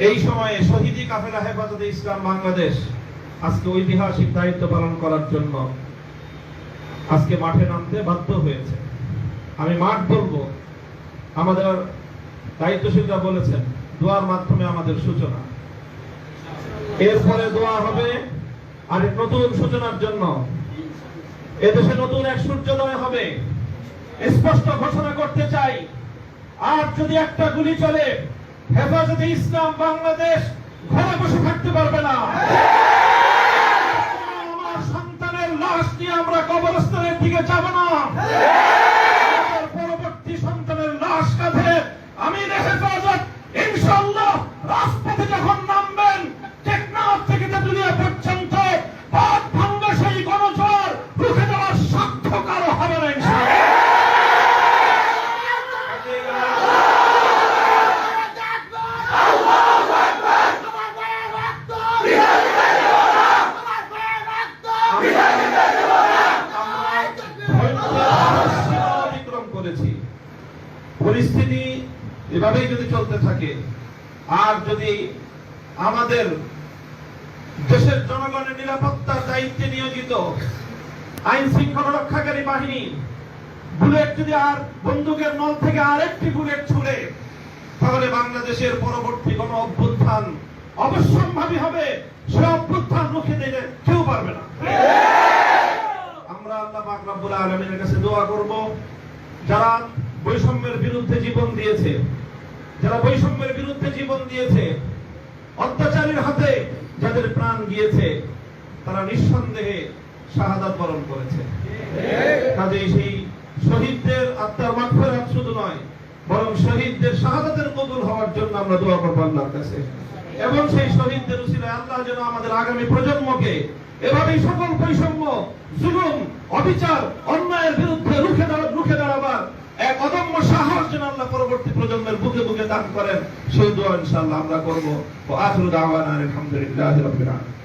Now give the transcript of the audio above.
এই সময়ে শহীদি কাফেলা হেফাজতে ইসলাম বাংলাদেশ আজকে ঐতিহাসিক দায়িত্ব পালন করার জন্য আজকে মাঠে নামতে বাধ্য হয়েছে। আমি মাঠ বলবো, আমাদের দায়িত্বশীলরা বলেছেন দোয়ার মাধ্যমে আমাদের সূচনা, এরপরে দোয়া হবে আর নতুন সূচনার জন্য। এদেশে নতুন এক সূর্যোদয় হবে, স্পষ্ট ঘোষণা করতে চাই। আর যদি একটা গুলি চলে, হেফাজতে ইসলাম বাংলাদেশ ঘরে বসে থাকতে পারবে না। আমার সন্তানের লাশ নিয়ে আমরা কবরস্থানের দিকে যাব না। পরবর্তী সন্তানের লাশ কাঁধে আমিরের হেফাজত ইনশাআল্লাহ রাজপথে যখন নামবেন, টেকনাফ থেকে তেতুলিয়া পর্যন্ত পথ ভাঙ্গা সেই গণজোয়ার রুখে দেওয়ার সাধ্য কারো হবে না ইনশাআল্লাহ। পরিস্থিতি এভাবেই যদি চলতে থাকে, আর যদি আমাদের দেশের জনগণের নিরাপত্তার দায়িত্বে নিয়োজিত আইন শৃঙ্খলা রক্ষাকারী বাহিনী বুলেট যদি আর বন্দুকের নল থেকে আরেকটি বুলেট ছুড়ে, তাহলে বাংলাদেশের পরবর্তী কোন অভ্যুত্থান অবশ্যম্ভাবী হবে। সে অভ্যুত্থান রুখে দিতে কেউ পারবে না। আমরা আল্লাহ পাক রব্বুল আলামিনের কাছে দোয়া করব, যারা বৈষম্যের বিরুদ্ধে জীবন দিয়েছে, যারা বৈষম্যের বিরুদ্ধে জীবন দিয়েছে, অত্যাচারীর হাতে যাদের প্রাণ গিয়েছে, তারা নিঃসন্দেহে শাহাদাত বরণ করেছে। কাজেই সেই শহীদদের আত্মার মাগফিরাত শুধু নয়, বরং শহীদদের শাহাদাতের কবুল হওয়ার জন্য আমরা দোয়া করব আল্লাহর কাছে। এবং সেই শহীদদের উসিলায় আল্লাহ যেন আমাদের আগামী প্রজন্মকে এভাবেই সকল বৈষম্য, জুলুম, অবিচার, অন্যায়ের বিরুদ্ধে রুখে দাঁড়াবার এক অদম্য সাহস যেন আল্লাহ পরবর্তী প্রজন্মের বুকে বুকে দান করেন, সেই দোয়া ইনশাআল্লাহ আমরা করব। ওয়া আখিরু দাওয়ানা আলহামদুলিল্লাহি রাব্বিল আলামিন।